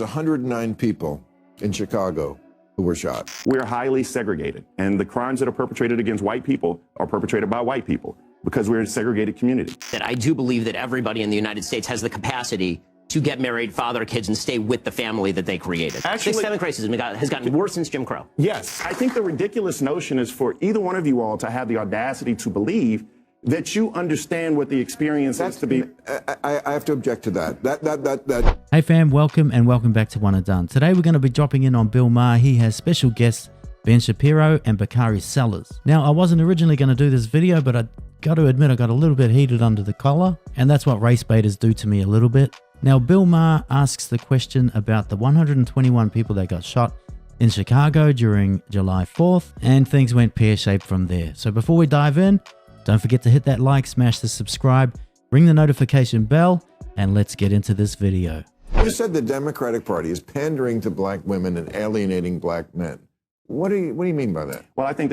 109 people in Chicago who were shot. We're highly segregated, and the crimes that are perpetrated against white people are perpetrated by white people because we're a segregated community. That I do believe that everybody in the United States has the capacity to get married, father kids, and stay with the family that they created. Actually, systemic racism has gotten worse since Jim Crow. Yes. I think the ridiculous notion is for either one of you all to have the audacity to believe that you understand what the experience is to be. I have to object to that. Hey fam, welcome and welcome back to One and Done. Today we're going to be dropping in on Bill Maher. He has special guests Ben Shapiro and Bakari Sellers. Now, I wasn't originally going to do this video, but I got to admit I got a little bit heated under the collar, and that's what race baiters do to me a little bit. Now, Bill Maher asks the question about the 121 people that got shot in Chicago during July 4th, and things went pear-shaped from there. So before we dive in, don't forget to hit that like, smash the subscribe, ring the notification bell, and let's get into this video. You said the Democratic Party is pandering to black women and alienating black men. What do you mean by that? Well, I think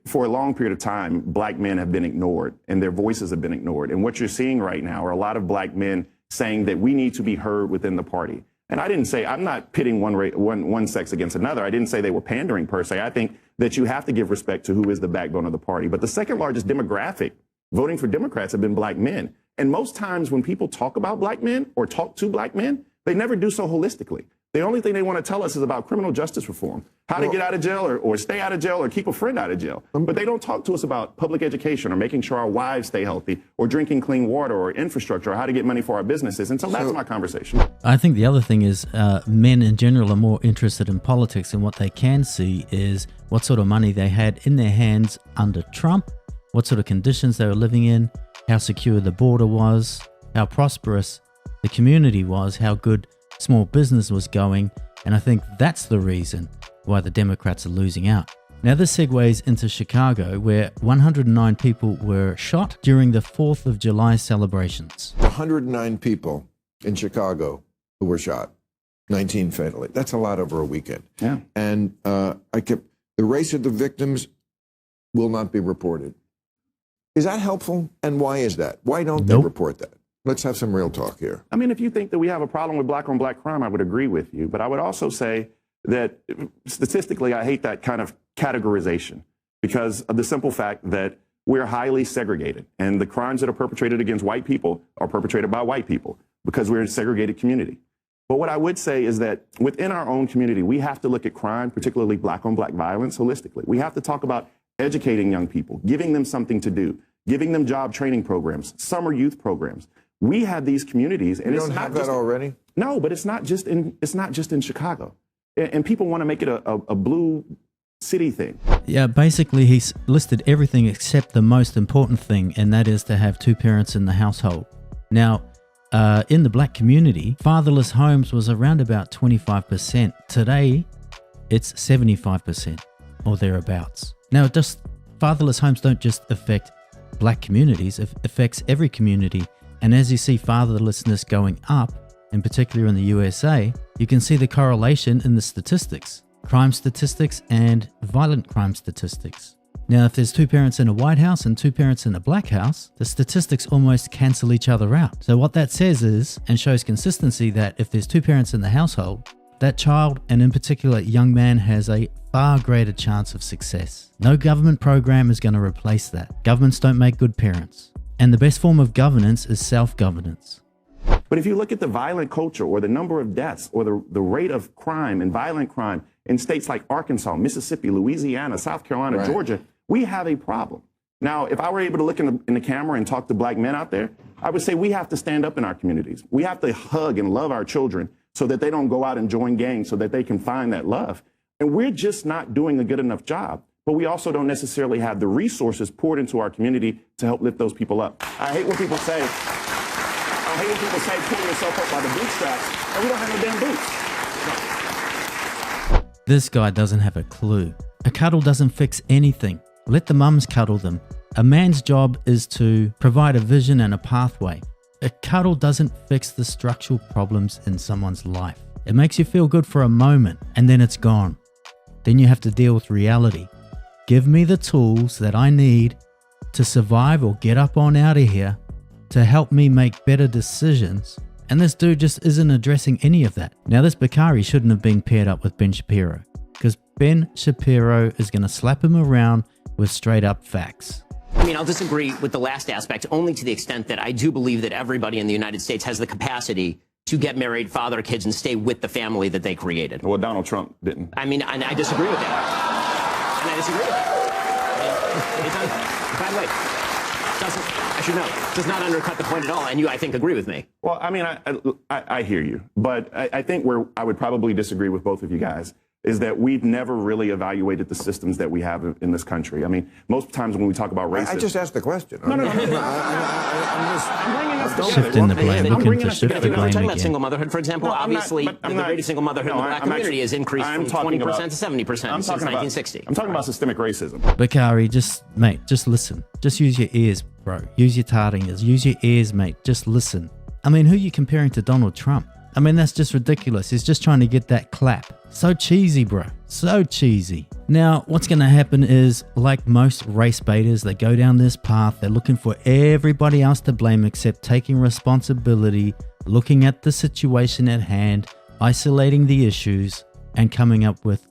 for a long period of time, black men have been ignored and their voices have been ignored. And what you're seeing right now are a lot of black men saying that we need to be heard within the party. And I'm not pitting one sex against another. I didn't say they were pandering per se. I think that you have to give respect to who is the backbone of the party. But the second largest demographic voting for Democrats have been black men. And most times when people talk about black men or talk to black men, they never do so holistically. The only thing they want to tell us is about criminal justice reform, how to get out of jail or stay out of jail or keep a friend out of jail. But they don't talk to us about public education or making sure our wives stay healthy or drinking clean water or infrastructure or how to get money for our businesses. And so that's my conversation. I think the other thing is men in general are more interested in politics, and what they can see is what sort of money they had in their hands under Trump, what sort of conditions they were living in, how secure the border was, how prosperous the community was, how good small business was going, and I think that's the reason why the Democrats are losing out. Now this segues into Chicago, where 109 people were shot during the 4th of July celebrations. 109 people in Chicago who were shot, 19 fatally. That's a lot over a weekend. Yeah. And the race of the victims will not be reported. Is that helpful? And why is that? Why don't they report that? Let's have some real talk here. I mean, if you think that we have a problem with black on black crime, I would agree with you. But I would also say that statistically, I hate that kind of categorization because of the simple fact that we're highly segregated. And the crimes that are perpetrated against white people are perpetrated by white people because we're a segregated community. But what I would say is that within our own community, we have to look at crime, particularly black on black violence, holistically. We have to talk about educating young people, giving them something to do, giving them job training programs, summer youth programs. We have these communities, and it's not have that already. No, but it's not just in Chicago, and people want to make it a blue city thing. Yeah, basically he's listed everything except the most important thing, and that is to have two parents in the household. Now, in the black community, fatherless homes was around about 25%. Today, it's 75% or thereabouts. Now, fatherless homes don't just affect black communities; it affects every community. And as you see fatherlessness going up, in particular in the USA, you can see the correlation in the statistics, crime statistics and violent crime statistics. Now, if there's two parents in a white house and two parents in a black house, the statistics almost cancel each other out. So what that says is, and shows consistency, that if there's two parents in the household, that child, and in particular young man, has a far greater chance of success. No government program is going to replace that. Governments don't make good parents. And the best form of governance is self-governance. But if you look at the violent culture or the number of deaths or the rate of crime and violent crime in states like Arkansas, Mississippi, Louisiana, South Carolina, Georgia, we have a problem. Now, if I were able to look in the camera and talk to black men out there, I would say we have to stand up in our communities. We have to hug and love our children so that they don't go out and join gangs, so that they can find that love. And we're just not doing a good enough job. But we also don't necessarily have the resources poured into our community to help lift those people up. I hate when people say pull yourself up by the bootstraps, and we don't have no damn boots. This guy doesn't have a clue. A cuddle doesn't fix anything. Let the mums cuddle them. A man's job is to provide a vision and a pathway. A cuddle doesn't fix the structural problems in someone's life. It makes you feel good for a moment, and then it's gone. Then you have to deal with reality. Give me the tools that I need to survive or get up on out of here, to help me make better decisions And this dude just isn't addressing any of that. Now, this Bakari shouldn't have been paired up with Ben Shapiro, because Ben Shapiro is going to slap him around with straight up facts. I mean, I'll disagree with the last aspect only to the extent that I do believe that everybody in the United States has the capacity to get married, father kids, and stay with the family that they created. Well, Donald Trump didn't. I mean, and I disagree with that. And I disagree with that. By the way, I should know, does not undercut the point at all, and you, I think, agree with me. Well, I mean, I hear you, but I think where I would probably disagree with both of you guys is that we've never really evaluated the systems that we have in this country. I mean, most times when we talk about racism... I just asked the question. No. I'm bringing us together. Shifting the blame, looking to shift the We're blame talking about again. single motherhood, for example. Obviously, the rate of single motherhood in the black community has increased from 20% to 70% since 1960. I'm talking about systemic racism. Bakari, just listen. Just use your ears, bro. Use your tarting ears. Use your ears, mate. Just listen. I mean, who are you comparing to Donald Trump? I mean, that's just ridiculous. He's just trying to get that clap. So cheesy, bro. So cheesy. Now, what's going to happen is, like most race baiters, they go down this path. They're looking for everybody else to blame except taking responsibility, looking at the situation at hand, isolating the issues, and coming up with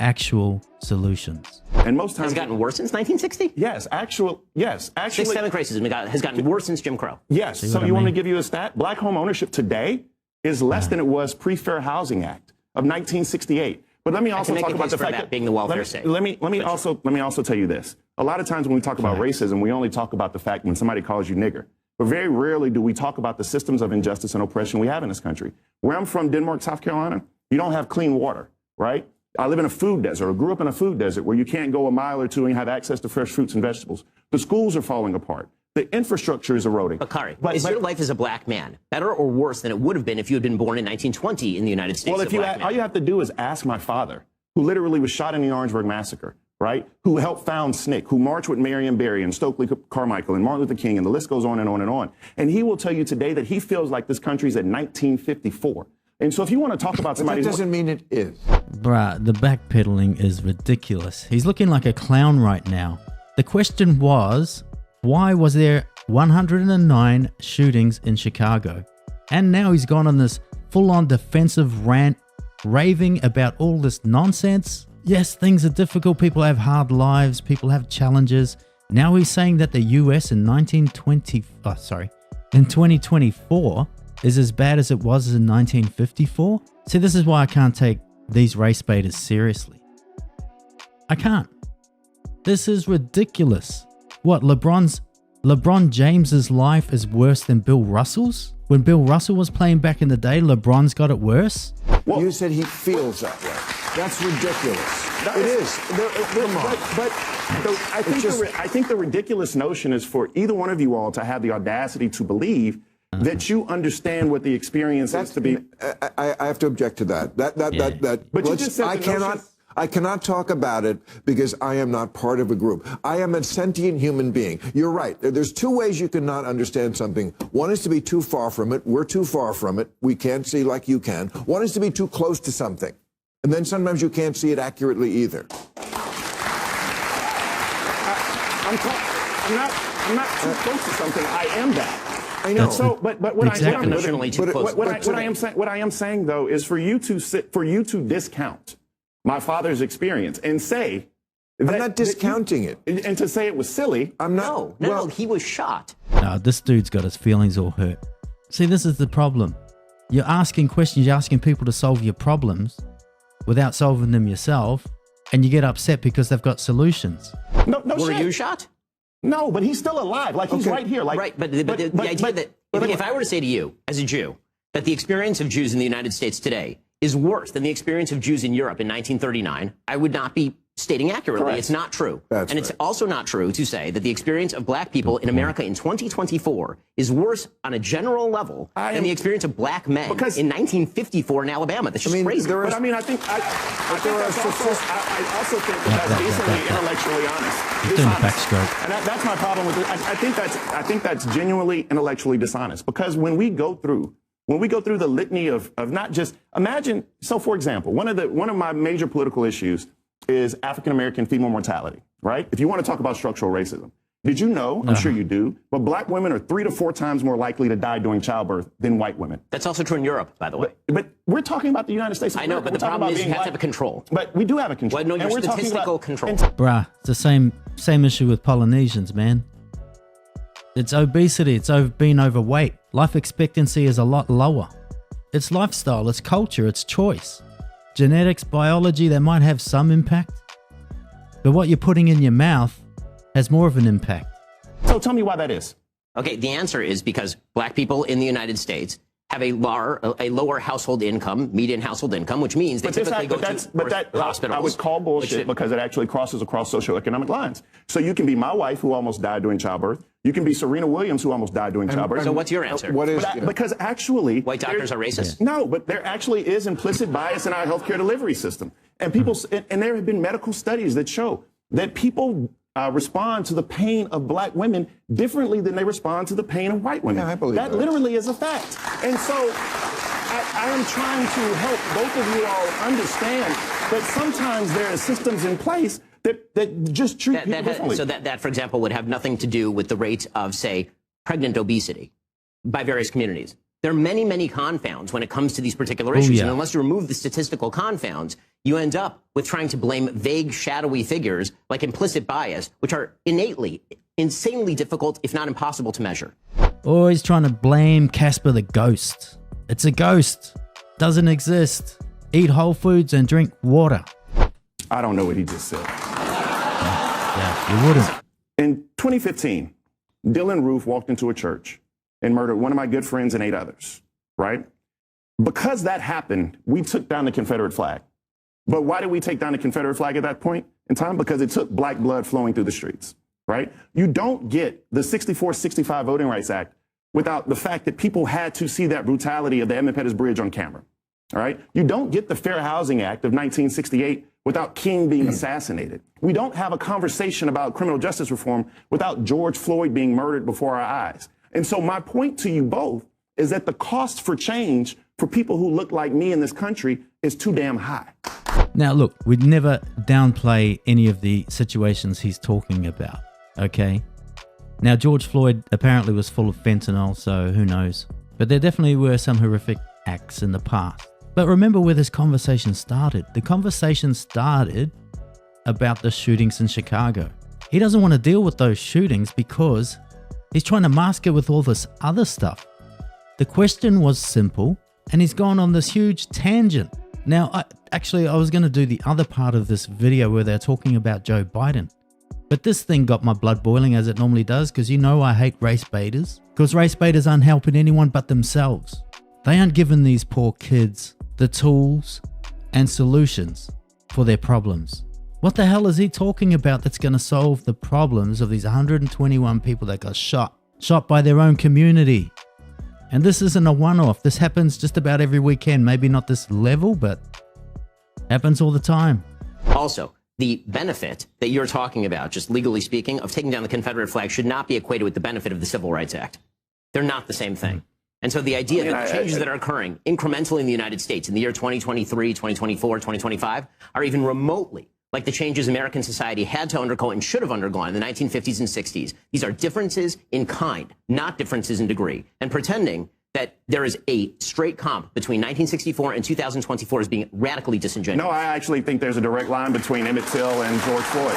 actual solutions. And most times... Has it gotten worse since 1960? Yes, actually... Systemic racism has gotten worse since Jim Crow. Yes. So you want me to give you a stat? Black home ownership today is less than it was pre-Fair Housing Act of 1968. But let me also talk about the fact that being the welfare state. Let me also tell you this. A lot of times when we talk about racism, we only talk about the fact when somebody calls you nigger. But very rarely do we talk about the systems of injustice and oppression we have in this country. Where I'm from, Denmark, South Carolina, you don't have clean water, right? I live in a food desert, or grew up in a food desert where you can't go a mile or two and have access to fresh fruits and vegetables. The schools are falling apart. The infrastructure is eroding. Bakari, is your life as a black man better or worse than it would have been if you had been born in 1920 in the United States? Well, all you have to do is ask my father, who literally was shot in the Orangeburg Massacre, right? Who helped found SNCC, who marched with Marion Barry and Stokely Carmichael and Martin Luther King, and the list goes on and on and on. And he will tell you today that he feels like this country's at 1954. And so if you want to talk about somebody... That doesn't mean it is. Bruh, the backpedaling is ridiculous. He's looking like a clown right now. The question was, why was there 109 shootings in Chicago? And now he's gone on this full-on defensive rant, raving about all this nonsense. Yes, things are difficult. People have hard lives. People have challenges. Now he's saying that the US in 2024 is as bad as it was in 1954. See, this is why I can't take these race baiters seriously. I can't. This is ridiculous. What, LeBron James's life is worse than Bill Russell's? When Bill Russell was playing back in the day, LeBron's got it worse? Well, you said he feels that way. That's ridiculous. It is. Come on. But I think the ridiculous notion is for either one of you all to have the audacity to believe that you understand what the experience is to be. I have to object to that. But you just said I cannot talk about it because I am not part of a group. I am a sentient human being. You're right. There's two ways you cannot understand something. One is to be too far from it. We're too far from it. We can't see like you can. One is to be too close to something. And then sometimes you can't see it accurately either. I'm not too close to something. I am that. I know. So, but what I am saying though is for you to discount my father's experience and say I'm not discounting it. And to say it was silly. I'm not. No, he was shot. No, this dude's got his feelings all hurt. See, this is the problem. You're asking questions, you're asking people to solve your problems without solving them yourself, and you get upset because they've got solutions. Were you shot? No, but he's still alive. Like, he's right here. Like, right, but the idea that if I were to say to you, as a Jew, that the experience of Jews in the United States today is worse than the experience of Jews in Europe in 1939, I would not be stating accurately. Correct. It's not true. That's and it's also not true to say that the experience of black people in America in 2024 is worse on a general level than the experience of black men in 1954 in Alabama. That's just crazy. I also think that's decently intellectually honest. Doing the backstroke. And that's my problem with it. I think that's genuinely intellectually dishonest, because when we go through the litany of not just imagine. So, for example, one of my major political issues is African-American female mortality, right? If you want to talk about structural racism, Did you know? I'm sure you do. But black women are 3 to 4 times more likely to die during childbirth than white women. That's also true in Europe, by the way. But we're talking about the United States. I know, but the problem is you have to have a control. But we do have a control. Well, no, your statistical control. Bruh, it's the same issue with Polynesians, man. It's obesity. It's being overweight. Life expectancy is a lot lower. It's lifestyle. It's culture. It's choice. Genetics, biology, that might have some impact. But what you're putting in your mouth has more of an impact. So tell me why that is. Okay, the answer is because black people in the United States have a lower household income, median household income, which means they typically go to hospitals. I would call bullshit because it actually crosses across socioeconomic lines. So you can be my wife who almost died during childbirth. You can be Serena Williams who almost died during childbirth. So what's your answer? What is, because actually... White doctors are racist? No, but there actually is implicit bias in our healthcare delivery system. And people, and there have been medical studies that show that people respond to the pain of black women differently than they respond to the pain of white women. Yeah, I believe that. That literally is a fact. And so I am trying to help both of you all understand that sometimes there are systems in place that just treat people differently. So that, for example, would have nothing to do with the rate of, say, pregnant obesity by various communities. There are many, many confounds when it comes to these particular issues. And unless you remove the statistical confounds, you end up with trying to blame vague, shadowy figures like implicit bias, which are innately, insanely difficult, if not impossible, to measure. Always trying to blame Casper the ghost. It's a ghost. Doesn't exist. Eat whole foods and drink water. I don't know what he just said. Yeah, you wouldn't. In 2015, Dylan Roof walked into a church and murdered one of my good friends and 8 others, right? Because that happened, we took down the Confederate flag. But why did we take down the Confederate flag at that point in time? Because it took black blood flowing through the streets, right? You don't get the 64-65 Voting Rights Act without the fact that people had to see that brutality of the Edmund Pettus Bridge on camera, all right? You don't get the Fair Housing Act of 1968 without King being assassinated. We don't have a conversation about criminal justice reform without George Floyd being murdered before our eyes. And so my point to you both is that the cost for change for people who look like me in this country is too damn high. Now, look, we'd never downplay any of the situations he's talking about, okay? Now, George Floyd apparently was full of fentanyl, so who knows? But there definitely were some horrific acts in the past. But remember where this conversation started. The conversation started about the shootings in Chicago. He doesn't want to deal with those shootings because he's trying to mask it with all this other stuff. The question was simple, and he's gone on this huge tangent. Now, I was going to do the other part of this video where they're talking about Joe Biden. But this thing got my blood boiling as it normally does because you know I hate race baiters. Because race baiters aren't helping anyone but themselves. They aren't giving these poor kids the tools and solutions for their problems. What the hell is he talking about that's going to solve the problems of these 121 people that got shot by their own community? And this isn't a one-off. This happens just about every weekend. Maybe not this level, but happens all the time. Also, the benefit that you're talking about, just legally speaking, of taking down the Confederate flag should not be equated with the benefit of the Civil Rights Act. They're not the same thing. And so the idea that the changes that are occurring incrementally in the United States in the year 2023, 2024, 2025 are even remotely like the changes American society had to undergo and should have undergone in the 1950s and 60s. These are differences in kind, not differences in degree. And pretending that there is a straight comp between 1964 and 2024 is being radically disingenuous. No, I actually think there's a direct line between Emmett Till and George Floyd.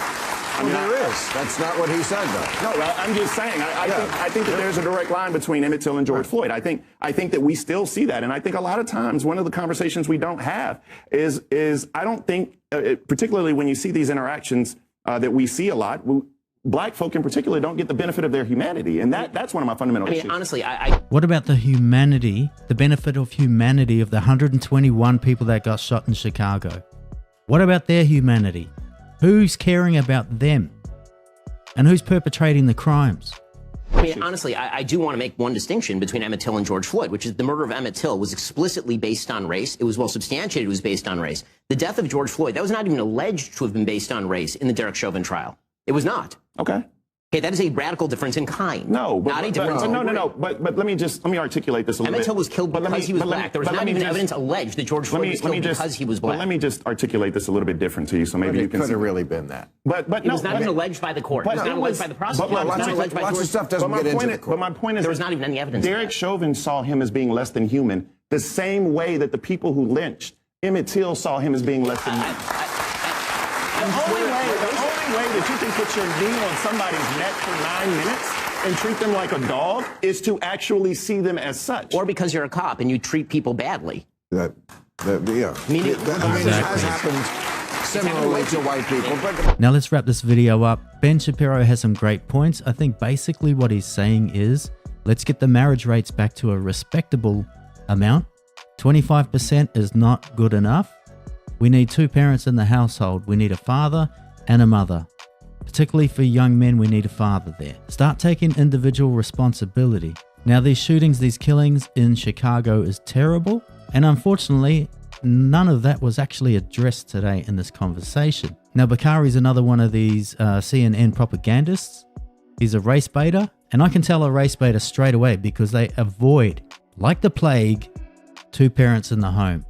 There is. That's not what he said, though. No, I'm just saying. I think that there's a direct line between Emmett Till and George Floyd. I think that we still see that, and I think a lot of times one of the conversations we don't have is I don't think, particularly when you see these interactions that we see a lot, black folk in particular don't get the benefit of their humanity, and that's one of my fundamental issues. Honestly, What about the humanity, the benefit of humanity of the 121 people that got shot in Chicago? What about their humanity? Who's caring about them? And who's perpetrating the crimes? Honestly, I do want to make one distinction between Emmett Till and George Floyd, which is the murder of Emmett Till was explicitly based on race. It was well substantiated it was based on race. The death of George Floyd, that was not even alleged to have been based on race in the Derek Chauvin trial. It was not. Okay. Okay, that is a radical difference in kind. No, but, not a difference in no. But let me articulate this a little bit. Emmett Till was killed because he was black. There was not even evidence alleged that George Floyd was killed because he was black. But let me just articulate this a little bit different to you, so maybe you can. It could have really been that. But it was not even alleged by the court. It was not alleged by the prosecutor. Lots of stuff doesn't get into the court. But my point is, there was not even any evidence. Derek Chauvin saw him as being less than human, the same way that the people who lynched Emmett Till saw him as being less than human. The only way that you can put your knee on somebody's neck for 9 minutes and treat them like a dog is to actually see them as such. Or because you're a cop and you treat people badly. Yeah. That has happened similarly to white people. But Now let's wrap this video up. Ben Shapiro has some great points. I think basically what he's saying is, let's get the marriage rates back to a respectable amount. 25% is not good enough. We need 2 parents in the household. We need a father and a mother. Particularly for young men, we need a father there. Start taking individual responsibility. Now, these shootings, these killings in Chicago is terrible. And unfortunately, none of that was actually addressed today in this conversation. Now, Bakari is another one of these CNN propagandists. He's a race baiter. And I can tell a race baiter straight away because they avoid, like the plague, 2 parents in the home.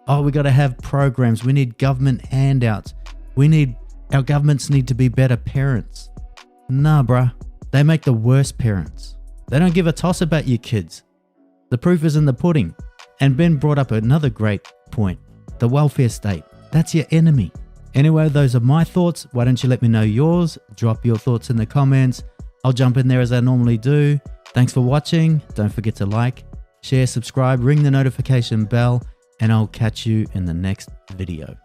Oh, we got to have programs. We need government handouts. Our governments need to be better parents. Nah, bruh. They make the worst parents. They don't give a toss about your kids. The proof is in the pudding. And Ben brought up another great point. The welfare state. That's your enemy. Anyway, those are my thoughts. Why don't you let me know yours? Drop your thoughts in the comments. I'll jump in there as I normally do. Thanks for watching. Don't forget to like, share, subscribe, ring the notification bell, and I'll catch you in the next video.